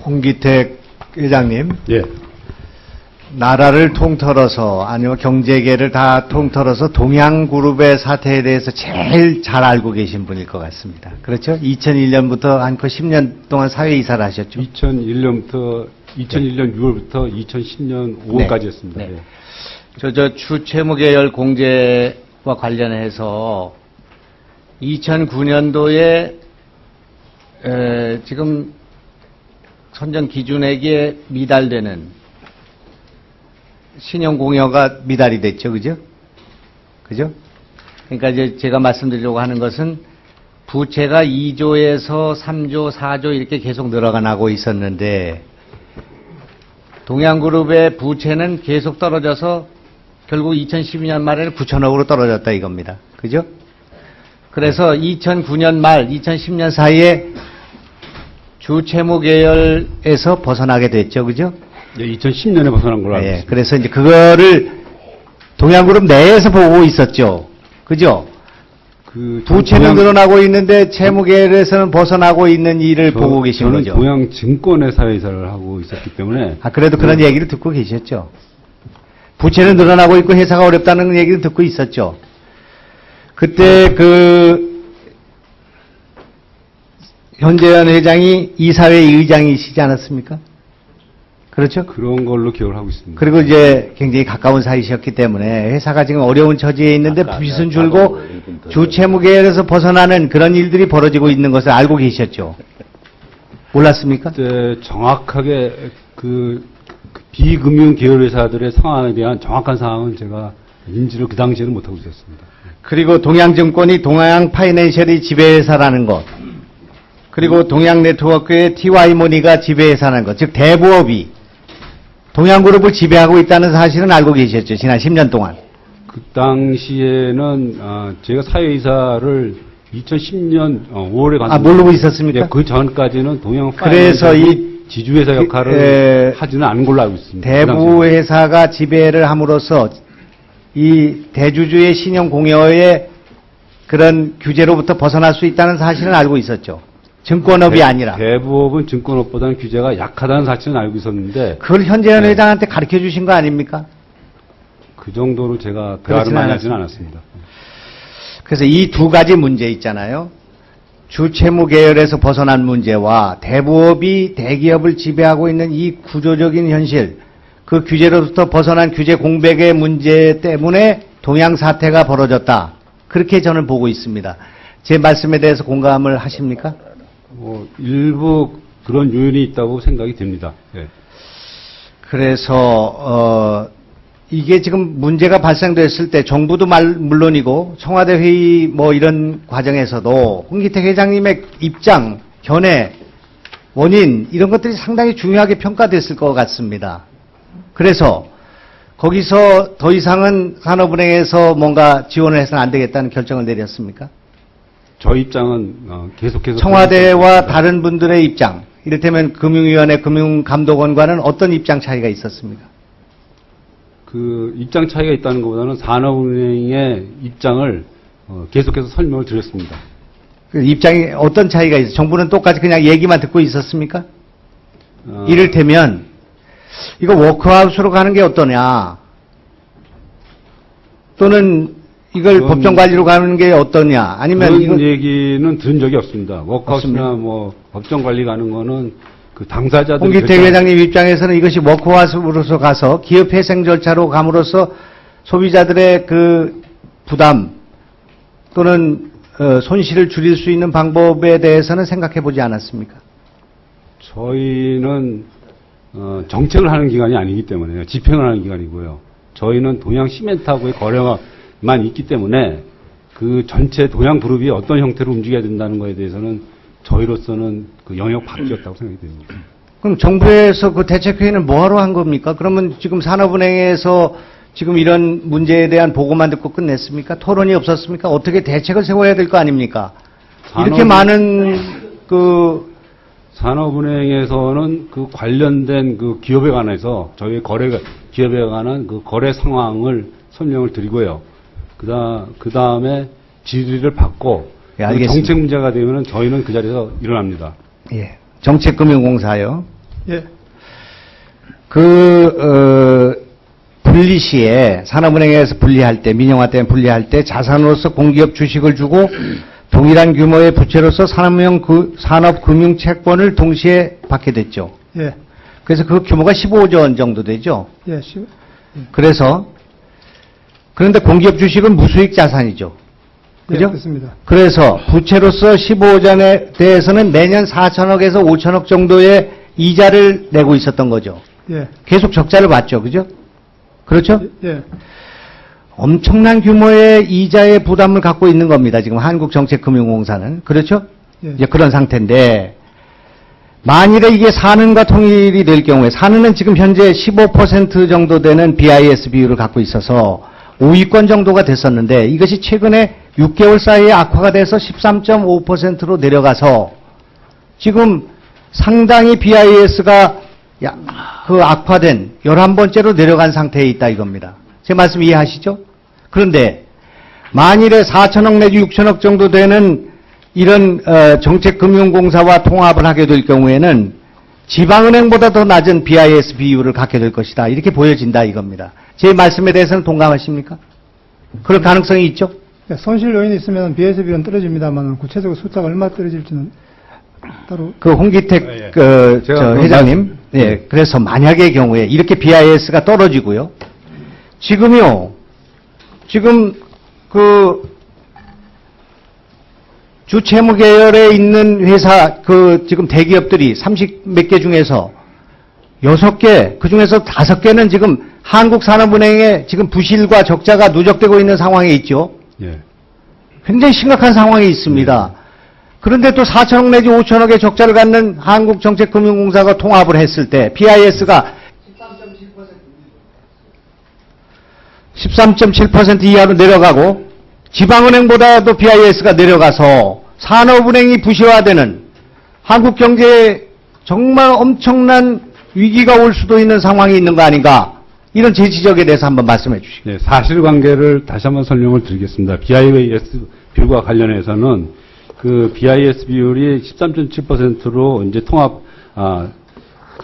홍기택 회장님, 예. 나라를 통틀어서 아니면 경제계를 다 통틀어서 동양그룹의 사태에 대해서 제일 잘 알고 계신 분일 것 같습니다. 그렇죠? 2001년부터 한거 10년 동안 사회이사를 하셨죠? 2001년 6월부터 2010년 5월까지였습니다. 네. 예. 저 주채무계열 공제와 관련해서 2009년도에 지금 선정 기준액에 미달되는 신용공여가 미달이 됐죠. 그죠? 그죠? 그러니까 이제 제가 말씀드리려고 하는 것은 부채가 2조에서 3조, 4조 이렇게 계속 늘어나고 있었는데 동양그룹의 부채는 계속 떨어져서 결국 2012년 말에는 9천억으로 떨어졌다 이겁니다. 그죠? 그래서 2009년 말, 2010년 사이에 주채무계열에서 벗어나게 됐죠. 그죠? 예, 2010년에 벗어난 걸로 알고 있습니다. 그래서 이제 그거를 동양그룹 내에서 보고 있었죠. 그죠? 부채는 늘어나고 있는데 채무계열에서는 벗어나고 있는 일을 보고 계신 거죠. 저는 동양증권의 사회이사를 하고 있었기 때문에. 그래도 그런 얘기를 듣고 계셨죠. 부채는 늘어나고 있고 회사가 어렵다는 얘기를 듣고 있었죠. 그때 현재현 회장이 이사회 의장이시지 않았습니까? 그렇죠? 그런 걸로 기억을 하고 있습니다. 그리고 이제 굉장히 가까운 사이셨기 때문에 회사가 지금 어려운 처지에 있는데 빚은 줄고 주채무계열에서 벗어나는 그런 일들이 벌어지고 있는 것을 알고 계셨죠. 몰랐습니까? 그때 정확하게 그 비금융 계열 회사들의 상황에 대한 정확한 상황은 제가 인지를 그 당시에는 못하고 있었습니다. 그리고 동양증권이 동양파이낸셜이 지배회사라는 것, 그리고 동양네트워크의 TY모니가 지배회사라는 것, 즉 대부업이 동양그룹을 지배하고 있다는 사실은 알고 계셨죠. 지난 10년 동안. 그 당시에는 제가 사회이사를 2010년 5월에 갔는데 모르고 있었습니까? 예, 그 전까지는 그래서 동양파이낸셜이 지주회사 역할을 하지는 않은 걸로 알고 있습니다. 대부회사가 지배를 함으로써 이 대주주의 신용공여의 그런 규제로부터 벗어날 수 있다는 사실은 알고 있었죠. 증권업이 아니라. 대부업은 증권업보다는 규제가 약하다는 사실은 알고 있었는데. 그걸 현재현 회장한테 가르쳐 주신 거 아닙니까? 그 정도로 제가 대화를 많이 하지는 않았습니다. 그래서 이 두 가지 문제 있잖아요. 주채무계열에서 벗어난 문제와 대부업이 대기업을 지배하고 있는 이 구조적인 현실, 그 규제로부터 벗어난 규제 공백의 문제 때문에 동양 사태가 벌어졌다. 그렇게 저는 보고 있습니다. 제 말씀에 대해서 공감을 하십니까? 일부 그런 요인이 있다고 생각이 됩니다. 네. 그래서 이게 지금 문제가 발생됐을 때 정부도 물론이고 청와대 회의 뭐 이런 과정에서도 홍기택 회장님의 입장, 견해, 원인 이런 것들이 상당히 중요하게 평가됐을 것 같습니다. 그래서 거기서 더 이상은 산업은행에서 뭔가 지원을 해서는 안 되겠다는 결정을 내렸습니까? 저희 입장은 계속해서 청와대와 다른 분들의 입장, 이를테면 금융위원회, 금융감독원과는 어떤 입장 차이가 있었습니까? 그 입장 차이가 있다는 것보다는 산업은행의 입장을 계속해서 설명을 드렸습니다. 그 입장이 어떤 차이가 있어요? 정부는 똑같이 그냥 얘기만 듣고 있었습니까? 이를테면 이거 워크아웃으로 가는 게 어떠냐? 또는 이걸 법정관리로 가는 게 어떠냐? 아니면 그런 이건 얘기는 들은 적이 없습니다. 워크아웃이나 뭐 법정관리 가는 거는 그 당사자들. 홍기택 회장님 입장에서는 이것이 워크아웃으로서 가서 기업 회생 절차로 감으로써 소비자들의 그 부담 또는 손실을 줄일 수 있는 방법에 대해서는 생각해 보지 않았습니까? 저희는 정책을 하는 기관이 아니기 때문에 집행을 하는 기관이고요. 저희는 동양 시멘트하고의 거래만 있기 때문에 그 전체 동양 그룹이 어떤 형태로 움직여야 된다는 것에 대해서는 저희로서는 그 영역 밖이었다고 생각이 됩니다. 그럼 정부에서 그 대책회의는 뭐하러 한 겁니까? 그러면 지금 산업은행에서 지금 이런 문제에 대한 보고만 듣고 끝냈습니까? 토론이 없었습니까? 어떻게 대책을 세워야 될 거 아닙니까? 이렇게 많은 산업은행에서는 그 관련된 그 기업에 관해서 저희 기업에 관한 그 거래 상황을 설명을 드리고요. 그 다음에 질의를 받고 예, 정책 문제가 되면은 저희는 그 자리에서 일어납니다. 예. 정책금융공사요. 예. 분리 시에 산업은행에서 분리할 때, 민영화 때문에 분리할 때 자산으로서 공기업 주식을 주고 동일한 규모의 부채로서 산업금융 채권을 동시에 받게 됐죠. 예. 그래서 그 규모가 15조 원 정도 되죠. 예. 그런데 공기업 주식은 무수익 자산이죠. 그죠? 예, 그렇습니다. 그래서 부채로서 15조에 대해서는 매년 4천억에서 5천억 정도의 이자를 내고 있었던 거죠. 예. 계속 적자를 봤죠. 그죠? 그렇죠? 예. 엄청난 규모의 이자의 부담을 갖고 있는 겁니다. 지금 한국정책금융공사는. 그렇죠? 예. 이제 그런 상태인데, 만일에 이게 산은과 통일이 될 경우에, 산은은 지금 현재 15% 정도 되는 BIS 비율을 갖고 있어서 5위권 정도가 됐었는데, 이것이 최근에 6개월 사이에 악화가 돼서 13.5%로 내려가서, 지금 상당히 BIS가 악화된 11번째로 내려간 상태에 있다 이겁니다. 제 말씀 이해하시죠? 그런데 만일에 4천억 내지 6천억 정도 되는 이런 정책금융공사와 통합을 하게 될 경우에는 지방은행보다 더 낮은 BIS 비율을 갖게 될 것이다. 이렇게 보여진다 이겁니다. 제 말씀에 대해서는 동감하십니까? 그럴 가능성이 있죠? 손실 요인이 있으면 BIS 비율은 떨어집니다만 구체적으로 숫자가 얼마 떨어질지는 따로. 홍기택 제가 회장님, 예, 그래서 만약의 경우에 이렇게 BIS가 떨어지고요. 지금 주채무 계열에 있는 회사, 지금 대기업들이 30몇 개 중에서 6개, 그 중에서 5개는 지금 한국산업은행에 지금 부실과 적자가 누적되고 있는 상황에 있죠. 예. 굉장히 심각한 상황에 있습니다. 그런데 또 4천억 내지 5천억의 적자를 갖는 한국정책금융공사가 통합을 했을 때 BIS가 13.7% 이하로 내려가고 지방은행보다도 BIS가 내려가서 산업은행이 부실화되는 한국 경제에 정말 엄청난 위기가 올 수도 있는 상황이 있는 거 아닌가? 이런 제 지적에 대해서 한번 말씀해 주시죠. 네, 사실관계를 다시 한번 설명을 드리겠습니다. BIS 비율과 관련해서는 그 BIS 비율이 13.7%로 이제 통합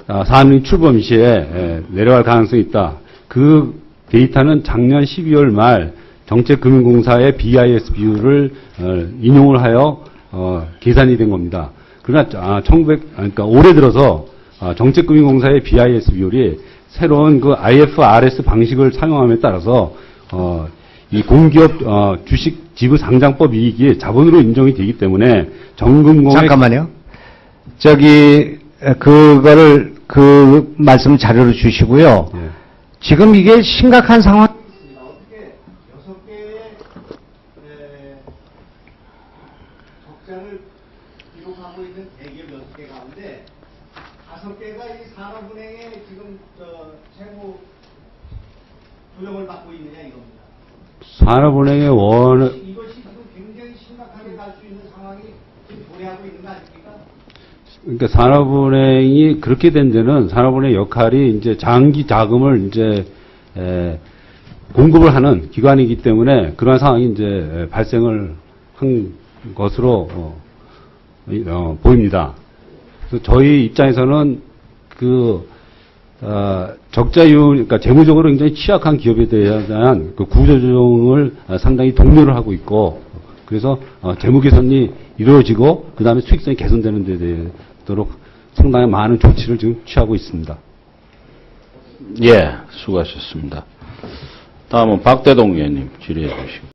사안의 출범 시에 내려갈 가능성이 있다. 그 데이터는 작년 12월 말 정책금융공사의 BIS 비율을 인용을 하여 계산이 된 겁니다. 그러나 그러니까 올해 들어서 정책금융공사의 BIS 비율이 새로운 그 IFRS 방식을 사용함에 따라서 이 공기업 주식 지분 상장법 이익이 자본으로 인정이 되기 때문에 정금공의 잠깐만요. 그거를 그 말씀 자료를 주시고요. 예. 지금 이게 심각한 상황. 어떻게 6개의 적자를 기록하고 있는 대기업 6개 가운데 5개가 이 산업은행에 지금 채무 조정을 받고 있느냐 이겁니다. 산업은행의 이것이 지금 굉장히 심각하게 갈 수 있는 상황이 지금 도래하고 있는 거 아닙니까? 그러니까 산업은행이 그렇게 된 데는 산업은행 역할이 이제 장기 자금을 이제 공급을 하는 기관이기 때문에 그러한 상황이 이제 발생을 한 것으로 보입니다. 그래서 저희 입장에서는 적자율, 그러니까 재무적으로 굉장히 취약한 기업에 대한 그 구조조정을 상당히 독려를 하고 있고, 그래서 재무 개선이 이루어지고, 그 다음에 수익성이 개선되는 데 되도록 상당히 많은 조치를 지금 취하고 있습니다. 예, 수고하셨습니다. 다음은 박대동 의원님 질의해 주시고.